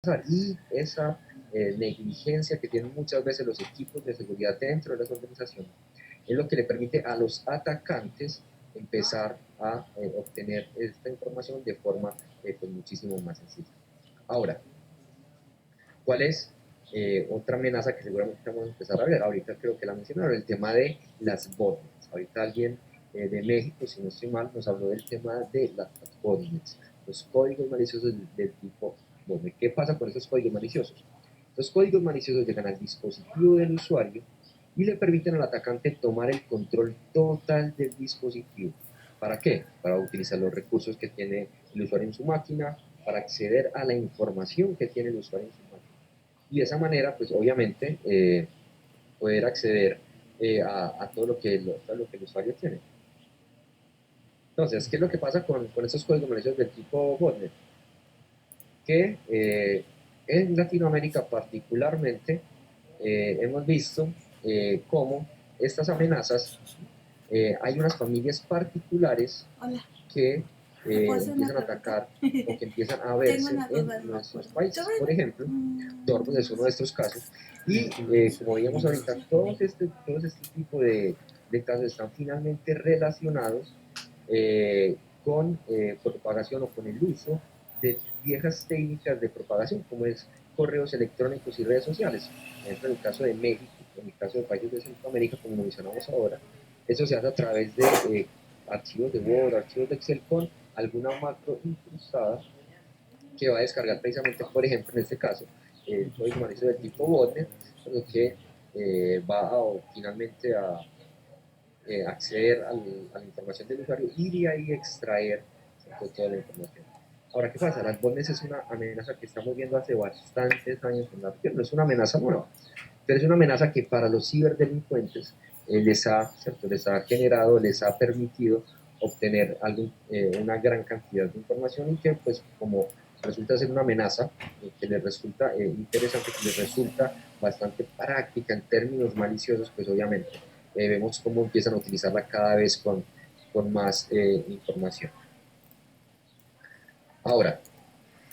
y esa negligencia que tienen muchas veces los equipos de seguridad dentro de las organizaciones es lo que le permite a los atacantes empezar a obtener esta información de forma pues muchísimo más sencilla. Ahora, ¿cuál es otra amenaza que seguramente vamos a empezar a ver? Ahorita creo que la mencionaron, el tema de las botnets. Ahorita alguien de México, si no estoy mal, nos habló del tema de las botnets, los códigos maliciosos del tipo botnet. ¿Qué pasa con esos códigos maliciosos? Los códigos maliciosos llegan al dispositivo del usuario y le permiten al atacante tomar el control total del dispositivo. ¿Para qué? Para utilizar los recursos que tiene el usuario en su máquina, para acceder a la información que tiene el usuario en su máquina. Y de esa manera, pues obviamente, poder acceder a todo lo que el usuario tiene. Entonces, ¿qué es lo que pasa con estos códigos maliciosos del tipo botnet? Que en Latinoamérica particularmente hemos visto cómo estas amenazas, hay unas familias particulares Hola. que empiezan a atacar o que empiezan a verse en nuestros países. Por ejemplo, Dortmund es uno de estos casos. Y como veíamos ahorita, todo este tipo de casos están finalmente relacionados con propagación o con el uso de viejas técnicas de propagación, como es correos electrónicos y redes sociales. Por ejemplo, en el caso de México, en el caso de países de Centroamérica, como lo mencionamos ahora, eso se hace a través de archivos de Word, archivos de Excel con alguna macro incrustada que va a descargar precisamente, por ejemplo, en este caso, el código malicioso del tipo botnet, lo que va a, finalmente a acceder a la información del usuario y de ahí extraer toda la información. Ahora, ¿qué pasa? Las botnets es una amenaza que estamos viendo hace bastantes años en la región, no es una amenaza nueva, pero es una amenaza que para los ciberdelincuentes les ha generado, les ha permitido obtener una gran cantidad de información y que pues como resulta ser una amenaza que les resulta interesante, que les resulta bastante práctica en términos maliciosos, pues obviamente vemos cómo empiezan a utilizarla cada vez con más información. Ahora,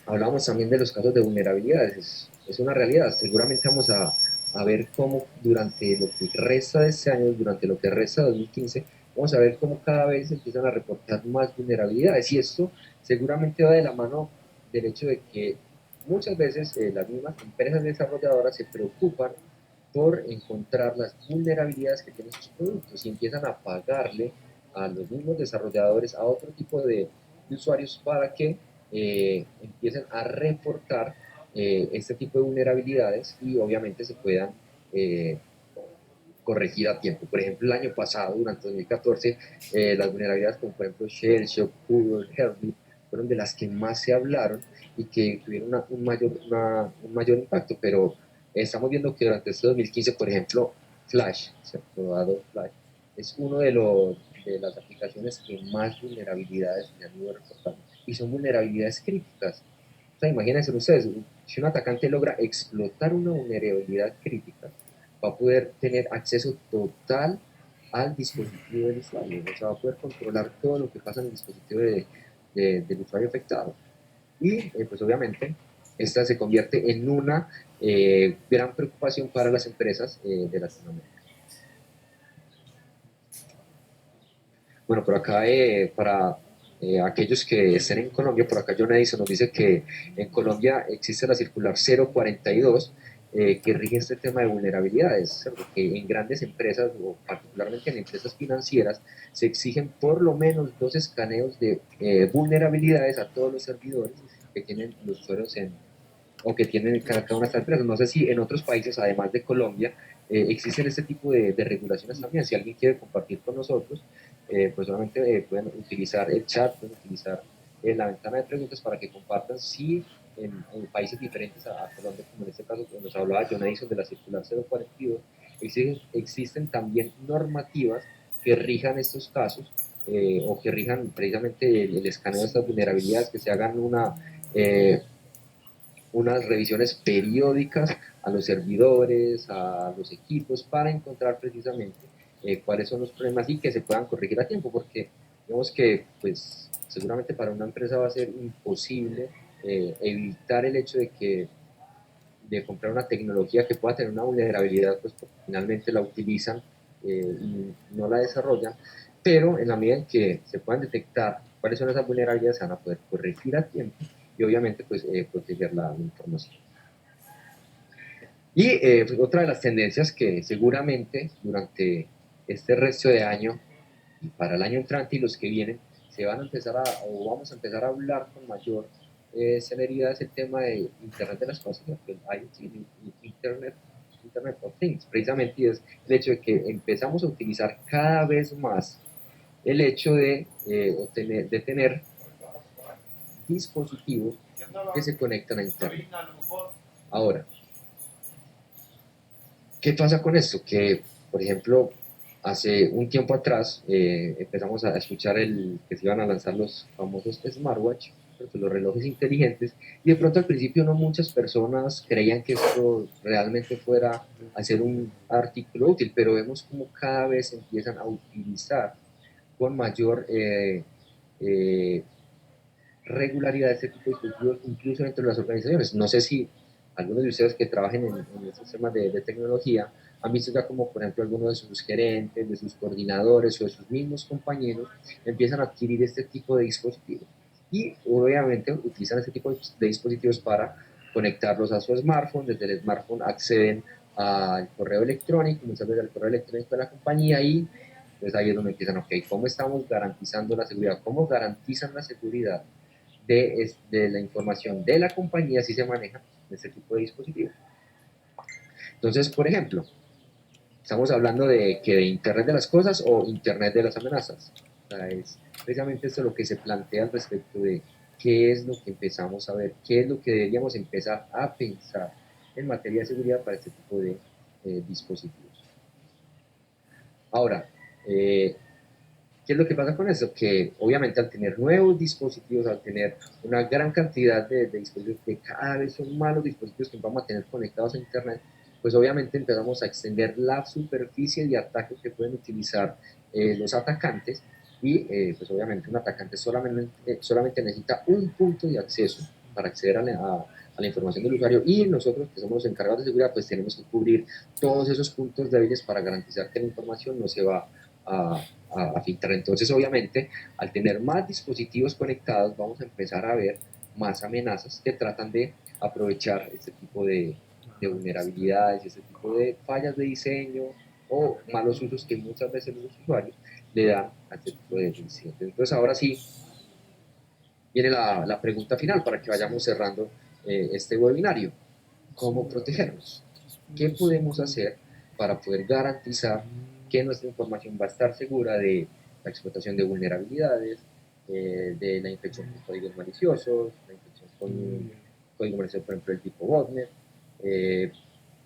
hablamos también de los casos de vulnerabilidades, es una realidad, seguramente vamos a ver cómo durante lo que resta de este año, durante lo que resta de 2015, vamos a ver cómo cada vez empiezan a reportar más vulnerabilidades y esto seguramente va de la mano del hecho de que muchas veces las mismas empresas desarrolladoras se preocupan por encontrar las vulnerabilidades que tienen sus productos y empiezan a pagarle a los mismos desarrolladores, a otro tipo de usuarios para que empiecen a reportar este tipo de vulnerabilidades y obviamente se puedan eh, corregir a tiempo. Por ejemplo, el año pasado, durante 2014, las vulnerabilidades como por ejemplo Shell, Shock, Google, Heartbeat, fueron de las que más se hablaron y que tuvieron un mayor impacto, pero estamos viendo que durante este 2015, por ejemplo, Flash, ¿cierto? Adobe Flash, es uno de las aplicaciones que más vulnerabilidades se han ido reportando y son vulnerabilidades críticas. O sea, imagínense ustedes, si un atacante logra explotar una vulnerabilidad crítica, va a poder tener acceso total al dispositivo del usuario, o sea, va a poder controlar todo lo que pasa en el dispositivo del usuario afectado. Y pues obviamente esta se convierte en una gran preocupación para las empresas de Latinoamérica. Bueno, por acá para aquellos que estén en Colombia, por acá John Edison nos dice que en Colombia existe la circular 042 que rige este tema de vulnerabilidades, ¿cierto? Que en grandes empresas o particularmente en empresas financieras se exigen por lo menos dos escaneos de vulnerabilidades a todos los servidores que tienen los usuarios o que tienen cada una de estas empresas. No sé si en otros países, además de Colombia, existen este tipo de regulaciones también. Si alguien quiere compartir con nosotros, pues solamente pueden utilizar el chat, pueden utilizar la ventana de preguntas para que compartan si en países diferentes a Colombia, como en este caso que nos hablaba John Edison de la circular 042, existen también normativas que rijan estos casos o que rijan precisamente el escaneo de estas vulnerabilidades, que se hagan unas revisiones periódicas a los servidores, a los equipos, para encontrar precisamente cuáles son los problemas y que se puedan corregir a tiempo, porque vemos que pues seguramente para una empresa va a ser imposible evitar el hecho de que de comprar una tecnología que pueda tener una vulnerabilidad, pues porque finalmente la utilizan y no la desarrollan, pero en la medida en que se puedan detectar cuáles son esas vulnerabilidades, se van a poder corregir a tiempo y obviamente pues proteger la información. Y pues, otra de las tendencias que seguramente durante este resto de año y para el año entrante y los que vienen, se van a empezar a, o vamos a empezar a hablar con mayor celeridad es el tema de Internet de las cosas, el IoT, Internet of Things, precisamente es el hecho de que empezamos a utilizar cada vez más el hecho de tener dispositivos que se conectan a Internet. Ahora, ¿qué pasa con esto? Que, por ejemplo, hace un tiempo atrás empezamos a escuchar que se iban a lanzar los famosos smartwatch, los relojes inteligentes, y de pronto al principio no muchas personas creían que esto realmente fuera a ser un artículo útil, pero vemos como cada vez empiezan a utilizar con mayor eh, regularidad este tipo de dispositivos, incluso dentro de las organizaciones. No sé si algunos de ustedes que trabajen en estos temas de tecnología han visto ya como, por ejemplo, algunos de sus gerentes, de sus coordinadores o de sus mismos compañeros empiezan a adquirir este tipo de dispositivos. Y obviamente utilizan este tipo de dispositivos para conectarlos a su smartphone. Desde el smartphone acceden al correo electrónico, muchas veces al correo electrónico de la compañía y pues ahí es donde empiezan, ok, ¿cómo estamos garantizando la seguridad? ¿Cómo garantizan la seguridad de la información de la compañía si se maneja este tipo de dispositivos? Entonces, por ejemplo, estamos hablando de Internet de las cosas o Internet de las amenazas. O sea, es precisamente esto lo que se plantea al respecto de qué es lo que empezamos a ver, qué es lo que deberíamos empezar a pensar en materia de seguridad para este tipo de dispositivos. Ahora, ¿qué es lo que pasa con eso? Que obviamente al tener nuevos dispositivos, al tener una gran cantidad de dispositivos que cada vez son más los dispositivos que vamos a tener conectados a Internet, pues obviamente empezamos a extender la superficie de ataque que pueden utilizar los atacantes y pues obviamente un atacante solamente necesita un punto de acceso para acceder a la información del usuario y nosotros que somos los encargados de seguridad pues tenemos que cubrir todos esos puntos débiles para garantizar que la información no se va a filtrar. Entonces, obviamente, al tener más dispositivos conectados, vamos a empezar a ver más amenazas que tratan de aprovechar este tipo de vulnerabilidades, este tipo de fallas de diseño o malos usos que muchas veces los usuarios le dan a este tipo de incidentes. Entonces, ahora sí, viene la pregunta final para que vayamos cerrando este webinario. ¿Cómo protegernos? ¿Qué podemos hacer para poder garantizar que nuestra información va a estar segura de la explotación de vulnerabilidades, de la infección con códigos maliciosos, la infección con un código malicioso, por ejemplo, el tipo botnet,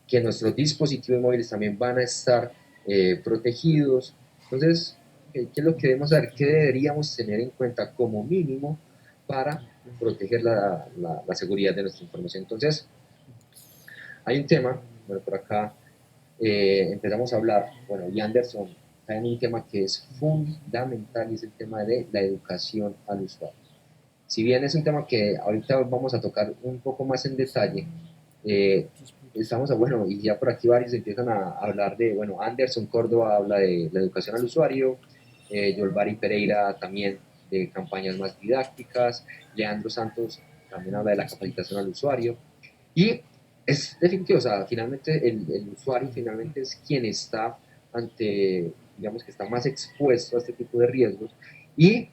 que nuestros dispositivos móviles también van a estar protegidos? Entonces, ¿qué es lo que debemos hacer? ¿Qué deberíamos tener en cuenta como mínimo para proteger la seguridad de nuestra información? Entonces, hay un tema, bueno, por acá empezamos a hablar, bueno, y Anderson está en un tema que es fundamental y es el tema de la educación al usuario. Si bien es un tema que ahorita vamos a tocar un poco más en detalle, bueno, y ya por aquí varios empiezan a hablar de, bueno, Anderson Córdoba habla de la educación al usuario, Yolvari Pereira también de campañas más didácticas, Leandro Santos también habla de la capacitación al usuario, y es definitivo, o sea, finalmente el usuario finalmente es quien está ante, digamos que está más expuesto a este tipo de riesgos y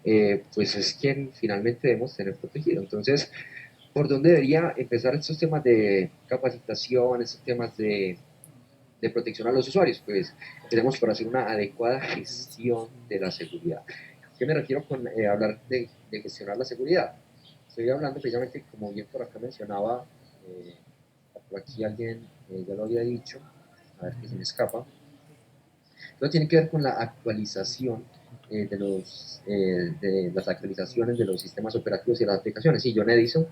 pues es quien finalmente debemos tener protegido. Entonces, ¿por dónde debería empezar estos temas de capacitación, estos temas de protección a los usuarios? Pues tenemos por hacer una adecuada gestión de la seguridad. ¿Qué me refiero con hablar de gestionar la seguridad? Estoy hablando precisamente, como bien por acá mencionaba, eh, por aquí alguien ya lo había dicho, a ver que se me escapa. Esto tiene que ver con la actualización de las actualizaciones de los sistemas operativos y las aplicaciones. Y John Edison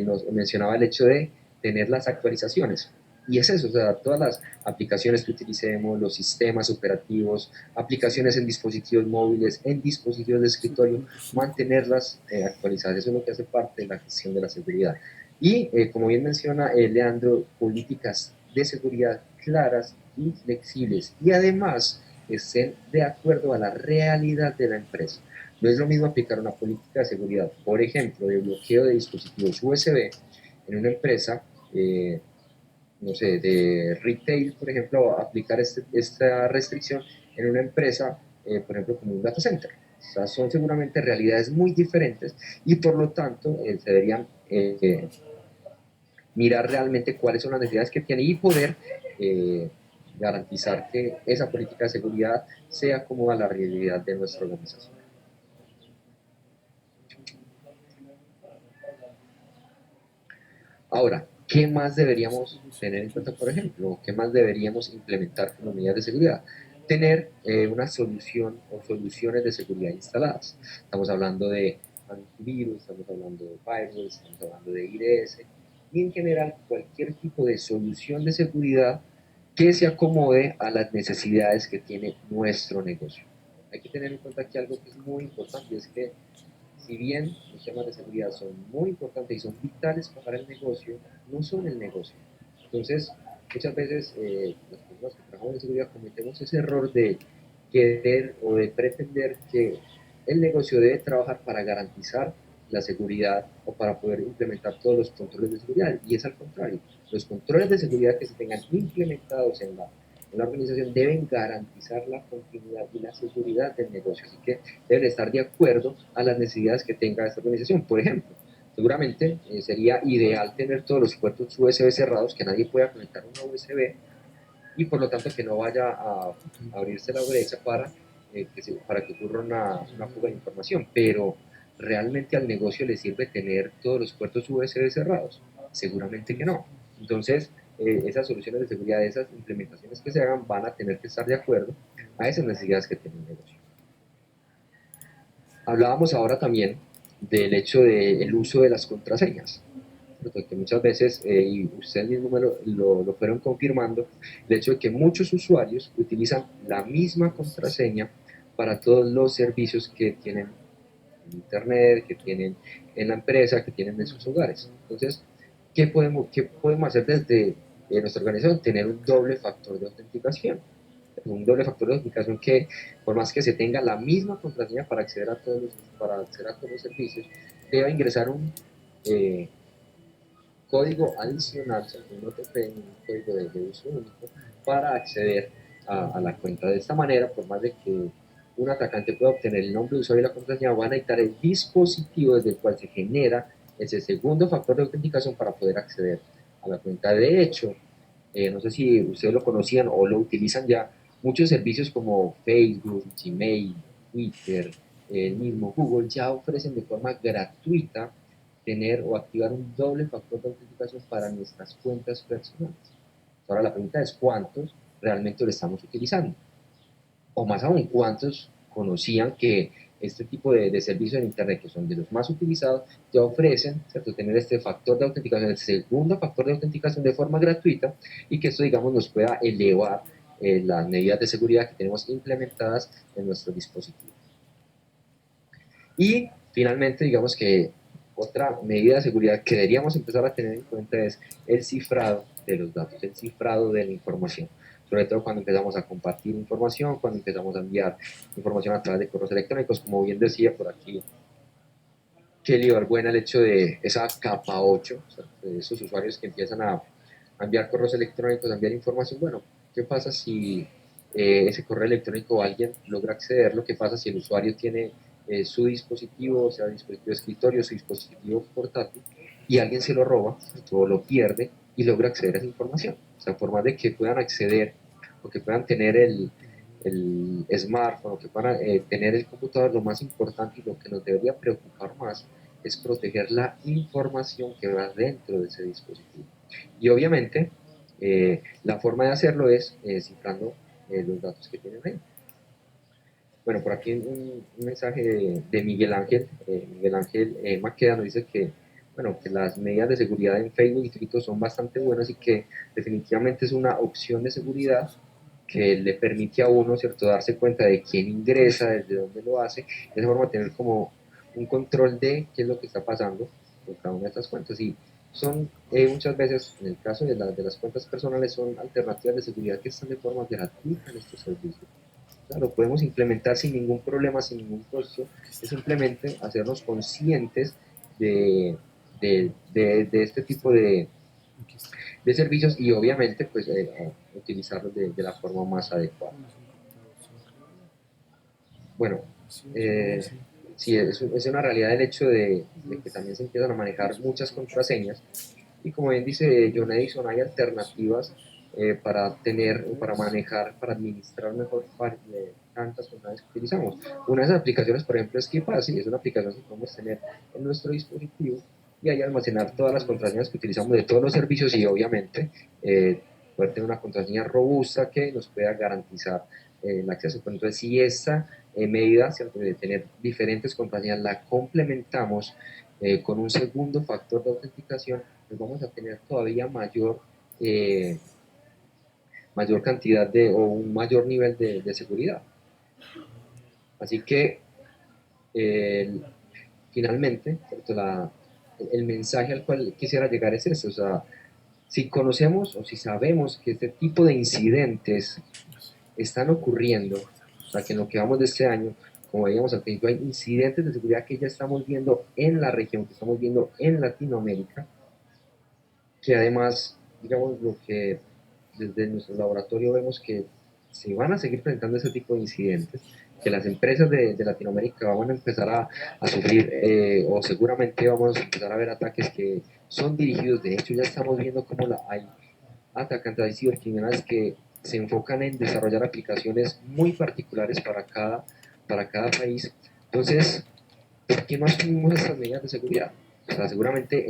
nos mencionaba el hecho de tener las actualizaciones. Y es eso, o sea, todas las aplicaciones que utilicemos, los sistemas operativos, aplicaciones en dispositivos móviles, en dispositivos de escritorio, mantenerlas actualizadas. Eso es lo que hace parte de la gestión de la seguridad. Y como bien menciona Leandro, políticas de seguridad claras y flexibles y además estén de acuerdo a la realidad de la empresa. No es lo mismo aplicar una política de seguridad, por ejemplo, de bloqueo de dispositivos USB en una empresa, no sé, de retail, por ejemplo, aplicar esta restricción en una empresa, por ejemplo, como un data center. O sea, son seguramente realidades muy diferentes y por lo tanto se deberían mirar realmente cuáles son las necesidades que tiene y poder eh, garantizar que esa política de seguridad sea como a la realidad de nuestra organización. Ahora, ¿qué más deberíamos tener en cuenta, por ejemplo? ¿Qué más deberíamos implementar como medidas de seguridad? Tener una solución o soluciones de seguridad instaladas. Estamos hablando de antivirus, estamos hablando de firewall, estamos hablando de IDS y en general cualquier tipo de solución de seguridad que se acomode a las necesidades que tiene nuestro negocio. Hay que tener en cuenta aquí algo que es muy importante, es que si bien los temas de seguridad son muy importantes y son vitales para el negocio, no son el negocio. Entonces, muchas veces las personas que trabajamos en seguridad cometemos ese error de querer o de pretender que el negocio debe trabajar para garantizar la seguridad o para poder implementar todos los controles de seguridad. Y es al contrario, los controles de seguridad que se tengan implementados en la organización deben garantizar la continuidad y la seguridad del negocio. Así que deben estar de acuerdo a las necesidades que tenga esta organización. Por ejemplo, seguramente sería ideal tener todos los puertos USB cerrados, que nadie pueda conectar una USB y por lo tanto que no vaya a abrirse la brecha para que ocurra una fuga de información. Pero ¿realmente al negocio le sirve tener todos los puertos USB cerrados? Seguramente que no. Entonces, esas soluciones de seguridad, esas implementaciones que se hagan van a tener que estar de acuerdo a esas necesidades que tiene el negocio. Hablábamos ahora también del hecho del uso de las contraseñas, porque muchas veces, y ustedes mismos lo fueron confirmando, el hecho de que muchos usuarios utilizan la misma contraseña para todos los servicios que tienen en Internet, que tienen en la empresa, que tienen en sus hogares. Entonces, qué podemos hacer desde nuestra organización? Tener un doble factor de autenticación, un doble factor de autenticación que, por más que se tenga la misma contraseña para acceder a todos los servicios, deba ingresar un eh, código adicional, o sea, un OTP, un código de uso único, para acceder a la cuenta. De esta manera, por más de que un atacante pueda obtener el nombre de usuario y la contraseña, van a necesitar el dispositivo desde el cual se genera ese segundo factor de autenticación para poder acceder a la cuenta. De hecho, no sé si ustedes lo conocían o lo utilizan ya, muchos servicios como Facebook, Gmail, Twitter, el mismo Google ya ofrecen de forma gratuita tener o activar un doble factor de autenticación para nuestras cuentas personales. Ahora la pregunta es cuántos realmente lo estamos utilizando, o más aún, cuántos conocían que este tipo de servicios en Internet, que son de los más utilizados, ya ofrecen, ¿cierto?, tener este factor de autenticación, el segundo factor de autenticación de forma gratuita, y que esto, digamos, nos pueda elevar las medidas de seguridad que tenemos implementadas en nuestro dispositivo. Y finalmente, digamos que otra medida de seguridad que deberíamos empezar a tener en cuenta es el cifrado de los datos, el cifrado de la información. Sobre todo cuando empezamos a compartir información, cuando empezamos a enviar información a través de correos electrónicos, como bien decía por aquí Kelly Barbuena, el hecho de esa capa 8, o sea, de esos usuarios que empiezan a enviar correos electrónicos, a enviar información. Bueno, ¿qué pasa si ese correo electrónico alguien logra accederlo? ¿Qué pasa si el usuario tiene su dispositivo, o sea, dispositivo de escritorio, su dispositivo portátil, y alguien se lo roba o lo pierde y logra acceder a esa información? O sea, por más de que puedan acceder o que puedan tener el smartphone, o que puedan tener el computador, lo más importante y lo que nos debería preocupar más es proteger la información que va dentro de ese dispositivo. Y obviamente, la forma de hacerlo es cifrando los datos que tienen ahí. Bueno, por aquí un mensaje de Miguel Ángel. Miguel Ángel Maqueda nos dice que, bueno, que las medidas de seguridad en Facebook y Twitter son bastante buenas y que definitivamente es una opción de seguridad que le permite a uno, ¿cierto?, darse cuenta de quién ingresa, desde dónde lo hace, de esa forma tener como un control de qué es lo que está pasando con cada una de estas cuentas. Y son muchas veces, en el caso de las cuentas personales, son alternativas de seguridad que están de forma gratuita en estos servicios. Lo podemos implementar sin ningún problema, sin ningún costo, es simplemente hacernos conscientes de este tipo de servicios y obviamente pues utilizarlos de la forma más adecuada. Bueno, eh, sí, es una realidad el hecho de que también se empiezan a manejar muchas contraseñas y como bien dice John Edison, hay alternativas para tener, para manejar, para administrar mejor tantas contraseñas que utilizamos. Una de esas aplicaciones, por ejemplo, es KeePass, y es una aplicación que podemos tener en nuestro dispositivo y ahí almacenar todas las contraseñas que utilizamos de todos los servicios y obviamente poder tener una contraseña robusta que nos pueda garantizar el acceso. Pero entonces, si esta medida, ¿cierto?, de tener diferentes contraseñas, la complementamos con un segundo factor de autenticación, pues vamos a tener todavía mayor cantidad o un mayor nivel de seguridad. Así que eh, finalmente, ¿cierto? El mensaje al cual quisiera llegar es eso, o sea, si conocemos o si sabemos que este tipo de incidentes están ocurriendo, o sea, que en lo que vamos de este año, como veíamos al principio, hay incidentes de seguridad que ya estamos viendo en la región, que estamos viendo en Latinoamérica, que además, digamos, lo que desde nuestro laboratorio vemos que se van a seguir presentando ese tipo de incidentes, que las empresas de Latinoamérica van a empezar a sufrir o seguramente vamos a empezar a ver ataques que son dirigidos, de hecho ya estamos viendo cómo hay atacantes, hay cibercriminales que se enfocan en desarrollar aplicaciones muy particulares para cada país. Entonces, ¿por qué no asumimos estas medidas de seguridad? O sea, seguramente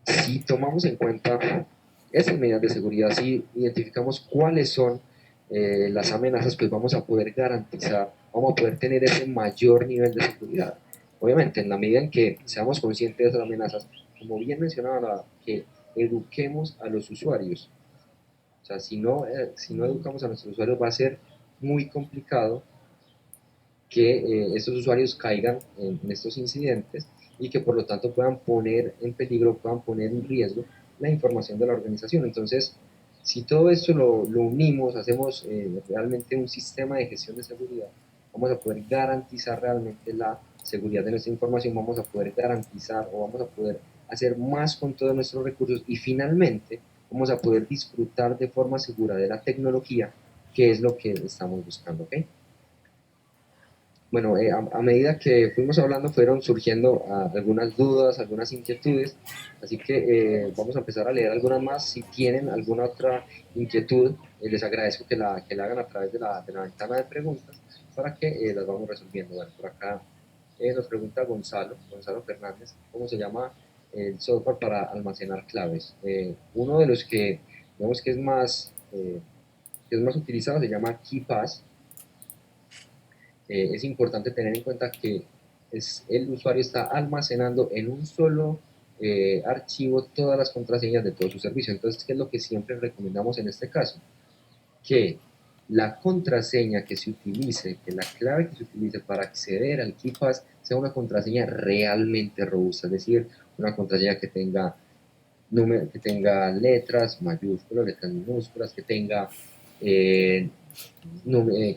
si tomamos en cuenta esas medidas de seguridad, si identificamos cuáles son las amenazas, pues vamos a poder garantizar, vamos a poder tener ese mayor nivel de seguridad. Obviamente, en la medida en que seamos conscientes de esas amenazas, como bien mencionaba, que eduquemos a los usuarios. O sea, si no educamos a nuestros usuarios va a ser muy complicado que estos usuarios caigan en estos incidentes y que por lo tanto puedan poner en peligro, puedan poner en riesgo la información de la organización. Entonces, si todo esto lo unimos, hacemos realmente un sistema de gestión de seguridad, vamos a poder garantizar realmente la seguridad de nuestra información, vamos a poder garantizar o vamos a poder hacer más con todos nuestros recursos y finalmente vamos a poder disfrutar de forma segura de la tecnología, que es lo que estamos buscando. ¿Ok? Bueno, a medida que fuimos hablando fueron surgiendo algunas dudas, algunas inquietudes, así que vamos a empezar a leer algunas más. Si tienen alguna otra inquietud, les agradezco que la hagan a través de la ventana de preguntas para que las vamos resolviendo. Bueno, por acá nos pregunta Gonzalo Fernández, ¿cómo se llama el software para almacenar claves? Uno de los que, digamos que es más utilizado se llama KeePass. Es importante tener en cuenta que el usuario está almacenando en un solo archivo todas las contraseñas de todo su servicio. Entonces, ¿qué es lo que siempre recomendamos en este caso? Que la contraseña que se utilice, que la clave que se utilice para acceder al KeePass sea una contraseña realmente robusta, es decir, una contraseña que tenga letras mayúsculas, letras minúsculas, eh,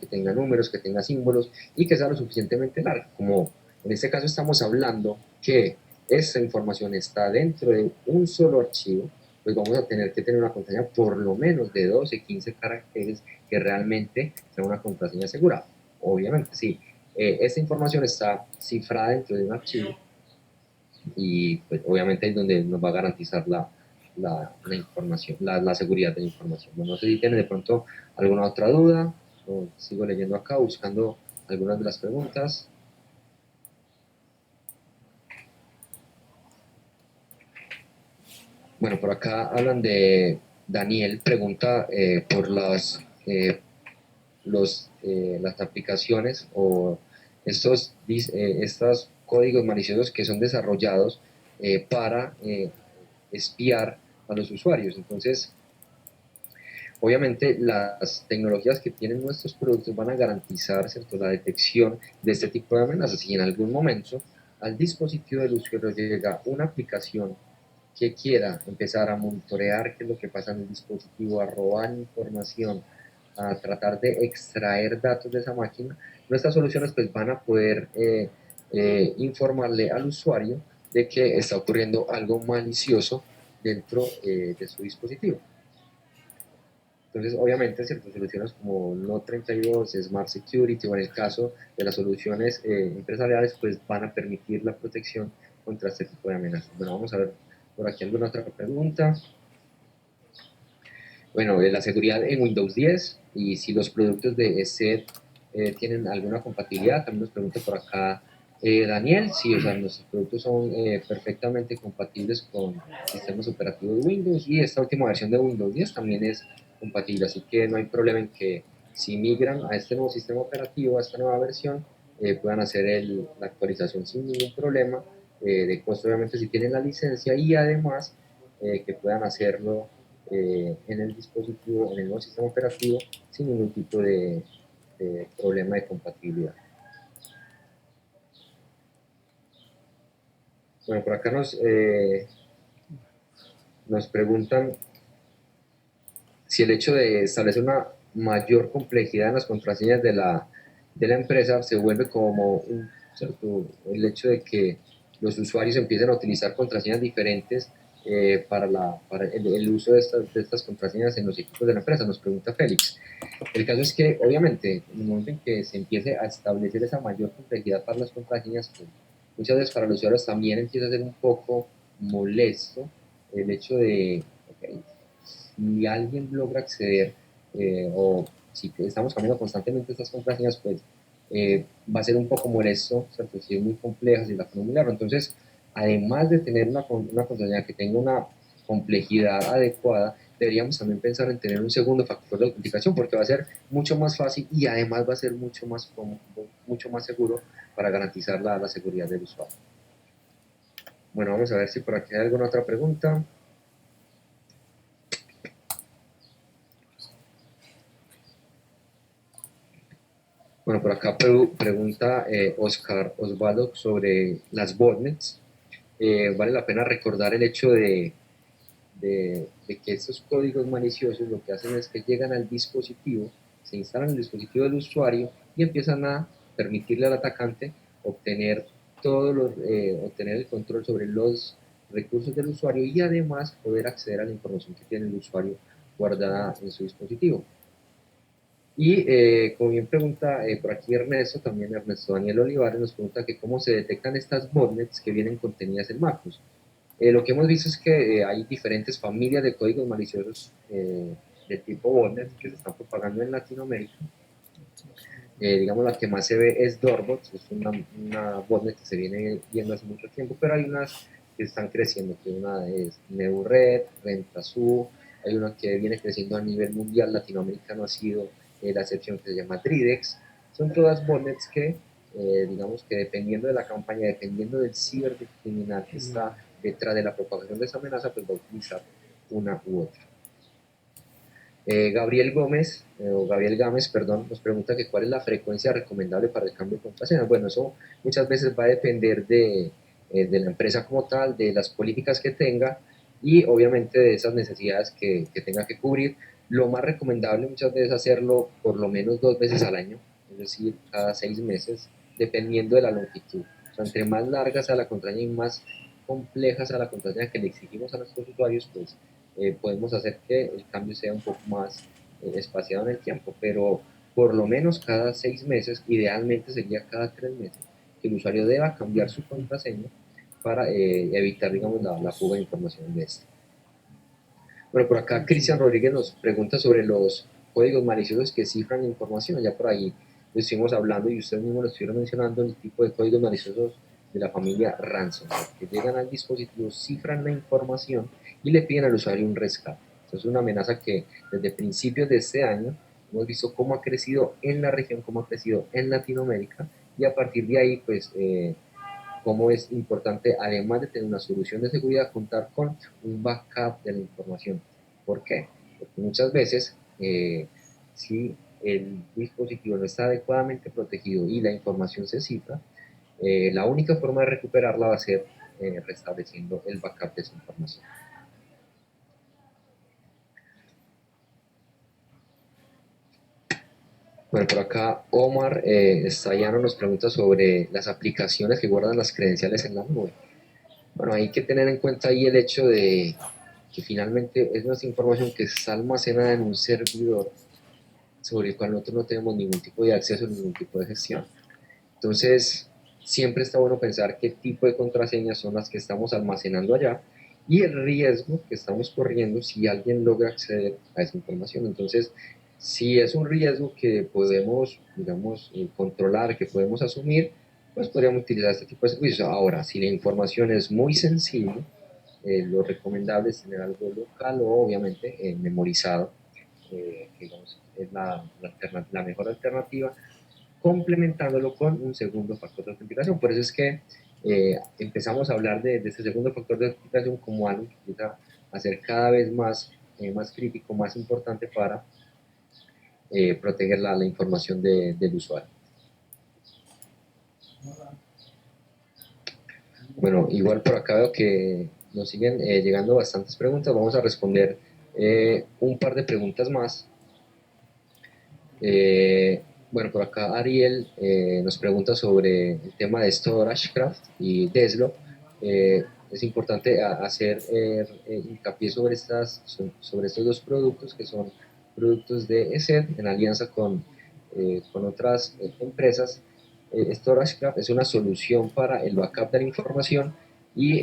que tenga números, que tenga símbolos y que sea lo suficientemente largo. Como en este caso estamos hablando que esta información está dentro de un solo archivo, pues vamos a tener que tener una contraseña por lo menos de 12, 15 caracteres que realmente sea una contraseña segura. Obviamente, sí. Esta información está cifrada dentro de un archivo y pues, obviamente es donde nos va a garantizar la información, la seguridad de la información. Bueno, no sé si tienen de pronto alguna otra duda, o sigo leyendo acá, buscando algunas de las preguntas. Bueno, por acá hablan de Daniel, pregunta por las aplicaciones o estos códigos maliciosos que son desarrollados para espiar a los usuarios. Entonces, obviamente las tecnologías que tienen nuestros productos van a garantizar, ¿cierto?, la detección de este tipo de amenazas y en algún momento al dispositivo del usuario llega una aplicación que quiera empezar a monitorear qué es lo que pasa en el dispositivo, a robar información, a tratar de extraer datos de esa máquina, nuestras soluciones pues van a poder informarle al usuario de que está ocurriendo algo malicioso dentro de su dispositivo. Entonces, obviamente, ciertas soluciones como No32, Smart Security o en el caso de las soluciones empresariales, pues van a permitir la protección contra este tipo de amenazas. Bueno, vamos a ver por aquí alguna otra pregunta. Bueno, la seguridad en Windows 10 y si los productos de ESET tienen alguna compatibilidad. También nos pregunta por acá Daniel, sí, o sea, nuestros productos son perfectamente compatibles con sistemas operativos de Windows y esta última versión de Windows 10 también es compatible, así que no hay problema en que si migran a este nuevo sistema operativo, a esta nueva versión, puedan hacer la actualización sin ningún problema de costo, obviamente si tienen la licencia y además que puedan hacerlo en el dispositivo, en el nuevo sistema operativo, sin ningún tipo de problema de compatibilidad. Bueno, por acá nos preguntan si el hecho de establecer una mayor complejidad en las contraseñas de la empresa se vuelve como ¿cierto? El hecho de que los usuarios empiecen a utilizar contraseñas diferentes para el uso de estas contraseñas en los equipos de la empresa, nos pregunta Félix. El caso es que, obviamente, en el momento en que se empiece a establecer esa mayor complejidad para las contraseñas, pues, muchas veces para los usuarios también empieza a ser un poco molesto el hecho de, okay, si alguien logra acceder o si estamos cambiando constantemente estas contraseñas, pues va a ser un poco molesto, ¿cierto? Si es muy compleja, si la formular. Entonces, además de tener una contraseña que tenga una complejidad adecuada, deberíamos también pensar en tener un segundo factor de autenticación porque va a ser mucho más fácil y además va a ser mucho más cómodo, mucho más seguro para garantizar la seguridad del usuario. Bueno, vamos a ver si por aquí hay alguna otra pregunta. Bueno, por acá pregunta Oscar Osvaldo sobre las botnets. Vale la pena recordar el hecho de que estos códigos maliciosos lo que hacen es que llegan al dispositivo, se instalan en el dispositivo del usuario y empiezan a permitirle al atacante obtener, obtener el control sobre los recursos del usuario y además poder acceder a la información que tiene el usuario guardada en su dispositivo. Y como bien pregunta por aquí Ernesto, también Ernesto Daniel Olivares nos pregunta que cómo se detectan estas botnets que vienen contenidas en macros. Lo que hemos visto es que hay diferentes familias de códigos maliciosos de tipo botnet que se están propagando en Latinoamérica. Digamos, la que más se ve es Dorbot, es una botnet que se viene viendo hace mucho tiempo, pero hay unas que están creciendo, que una es Neured, Rentasu, hay una que viene creciendo a nivel mundial, latinoamericano ha sido la excepción que se llama Dridex. Son todas botnets que, digamos que dependiendo de la campaña, dependiendo del cibercriminal que está detrás de la propagación de esa amenaza, pues va a utilizar una u otra. Gabriel Gómez, o Gabriel Gámez, perdón, nos pregunta que cuál es la frecuencia recomendable para el cambio de contraseña. Bueno, eso muchas veces va a depender de la empresa como tal, de las políticas que tenga y obviamente de esas necesidades que tenga que cubrir. Lo más recomendable muchas veces es hacerlo por lo menos 2 veces al año, es decir, cada 6 meses, dependiendo de la longitud. O sea, entre más larga sea la contraseña y más compleja sea la contraseña que le exigimos a nuestros usuarios, pues podemos hacer que el cambio sea un poco más espaciado en el tiempo, pero por lo menos cada 6 meses, idealmente sería cada 3 meses, que el usuario deba cambiar su contraseña para evitar, digamos, la fuga de información de este. Bueno, por acá Cristian Rodríguez nos pregunta sobre los códigos maliciosos que cifran información. Ya por ahí lo estuvimos hablando y ustedes mismos lo estuvieron mencionando, el tipo de códigos maliciosos de la familia ransomware, que llegan al dispositivo, cifran la información y le piden al usuario un rescate. Esto es una amenaza que desde principios de este año hemos visto cómo ha crecido en la región, cómo ha crecido en Latinoamérica y a partir de ahí, pues, cómo es importante, además de tener una solución de seguridad, contar con un backup de la información. ¿Por qué? Porque muchas veces, si el dispositivo no está adecuadamente protegido y la información se cifra, la única forma de recuperarla va a ser restableciendo el backup de esa información. Bueno, por acá Omar Estallano nos pregunta sobre las aplicaciones que guardan las credenciales en la nube. Bueno, hay que tener en cuenta ahí el hecho de que finalmente es nuestra información que está almacenada en un servidor sobre el cual nosotros no tenemos ningún tipo de acceso, ningún tipo de gestión. Entonces, siempre está bueno pensar qué tipo de contraseñas son las que estamos almacenando allá y el riesgo que estamos corriendo si alguien logra acceder a esa información. Entonces, si es un riesgo que podemos, digamos, controlar, que podemos asumir, pues podríamos utilizar este tipo de servicios. Ahora, si la información es muy sensible, lo recomendable es tener algo local o obviamente memorizado, que digamos, es la mejor alternativa, complementándolo con un segundo factor de autenticación. Por eso es que empezamos a hablar de este segundo factor de autenticación como algo que empieza a ser cada vez más crítico, más importante para proteger la información del usuario. Bueno, igual por acá veo que nos siguen llegando bastantes preguntas. Vamos a responder un par de preguntas más. Bueno, por acá Ariel nos pregunta sobre el tema de StorageCraft y Deslo. Es importante hacer hincapié sobre estos dos productos que son productos de ESET en alianza con otras empresas. StorageCraft es una solución para el backup de la información y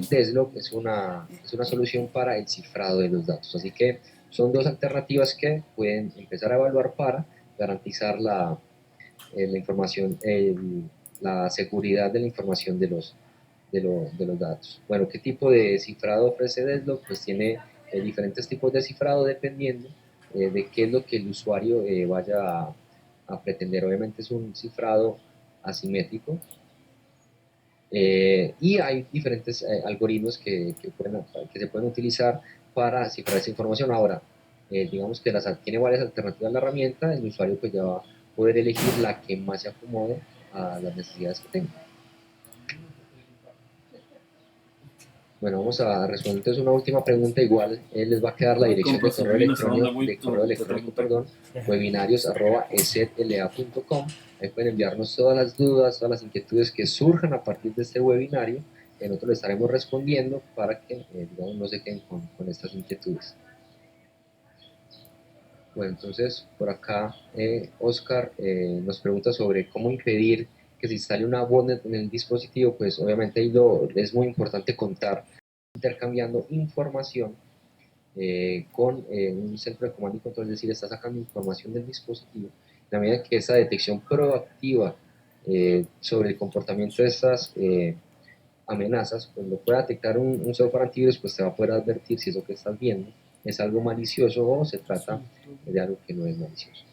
Deslo es una solución para el cifrado de los datos. Así que son dos alternativas que pueden empezar a evaluar para garantizar la información, la seguridad de la información de los datos. Bueno, ¿qué tipo de cifrado ofrece Desktop? Pues tiene diferentes tipos de cifrado dependiendo de qué es lo que el usuario vaya a pretender. Obviamente es un cifrado asimétrico, y hay diferentes algoritmos que se pueden utilizar para cifrar esa información. Ahora, digamos que tiene varias alternativas la herramienta, el usuario pues ya va a poder elegir la que más se acomode a las necesidades que tenga. Bueno, vamos a responder entonces una última pregunta. Igual les va a quedar la dirección de correo electrónico, webinarios@esetla.com. Ahí pueden enviarnos todas las dudas, todas las inquietudes que surjan a partir de este webinario. Nosotros les estaremos respondiendo para que digamos, no se queden con estas inquietudes. Bueno, entonces por acá Oscar nos pregunta sobre cómo impedir que se instale una botnet en el dispositivo. Pues obviamente ahí es muy importante contar intercambiando información con un centro de comando y control, es decir, está sacando información del dispositivo. En la medida que esa detección proactiva sobre el comportamiento de estas amenazas, pues lo puede detectar un software antivirus, pues te va a poder advertir si eso que estás viendo es algo malicioso o se trata de algo que no es malicioso.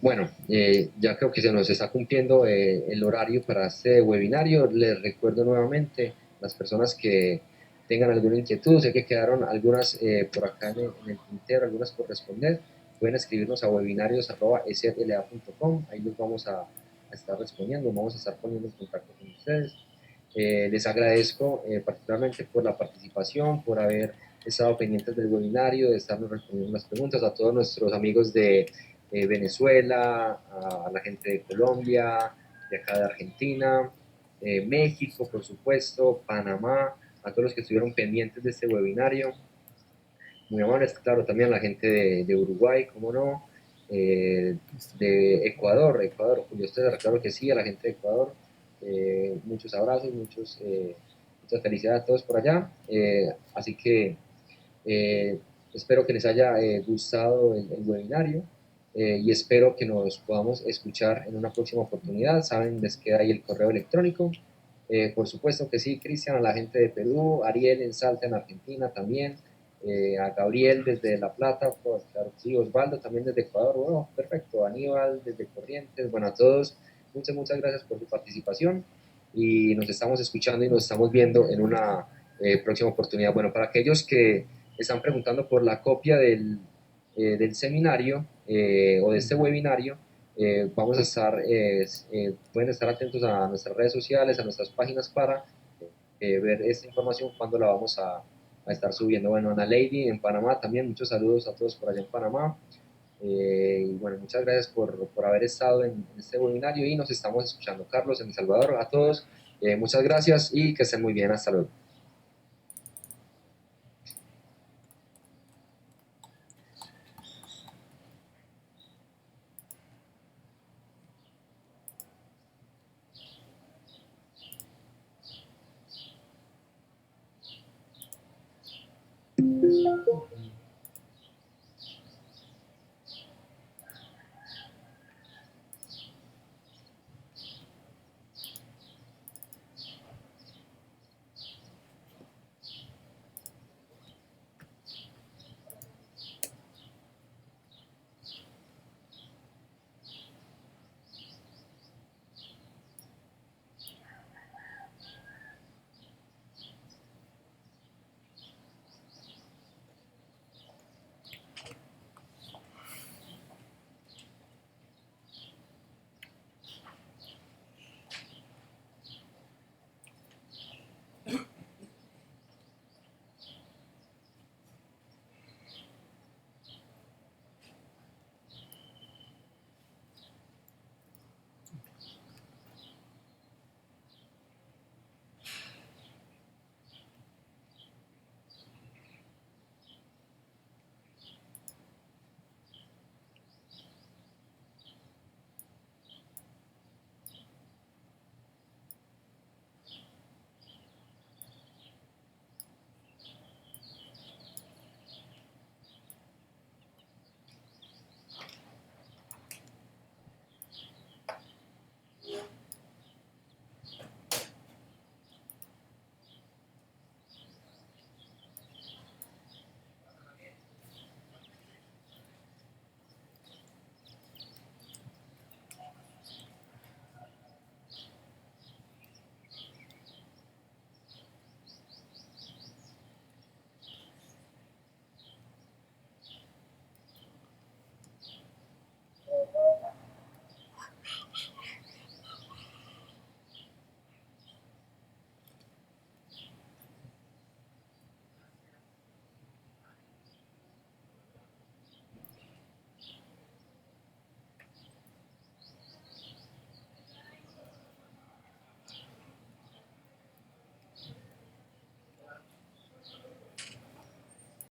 Bueno, ya creo que se nos está cumpliendo el horario para este webinario. Les recuerdo nuevamente, las personas que tengan alguna inquietud, sé que quedaron algunas por acá en el tintero, algunas por responder, pueden escribirnos a webinarios@sla.com, ahí los vamos a estar respondiendo, vamos a estar poniendo en contacto con ustedes. Les agradezco particularmente por la participación, por haber estado pendientes del webinario, de estarnos respondiendo las preguntas, a todos nuestros amigos de Venezuela, a la gente de Colombia, de acá de Argentina, México, por supuesto, Panamá, a todos los que estuvieron pendientes de este webinario. Muy amables, claro, también a la gente de Uruguay, cómo no, de Ecuador, Julio César, claro que sí, a la gente de Ecuador, muchos abrazos, muchas felicidades a todos por allá, así que espero que les haya gustado el webinario y espero que nos podamos escuchar en una próxima oportunidad. Saben, les queda ahí el correo electrónico. Por supuesto que sí, Cristian, a la gente de Perú, Ariel en Salta, en Argentina también, a Gabriel desde La Plata, pues, claro que sí, Osvaldo también desde Ecuador, bueno, perfecto, Aníbal desde Corrientes, bueno, a todos, muchas gracias por su participación y nos estamos escuchando y nos estamos viendo en una próxima oportunidad. Bueno, para aquellos que están preguntando por la copia del seminario o de este webinario, Vamos a estar, pueden estar atentos a nuestras redes sociales, a nuestras páginas para ver esta información cuando la vamos a estar subiendo. Bueno, Ana Lady en Panamá también, muchos saludos a todos por allá en Panamá. Y bueno, muchas gracias por haber estado en este webinario y nos estamos escuchando. Carlos, en El Salvador, a todos, muchas gracias y que estén muy bien. Hasta luego.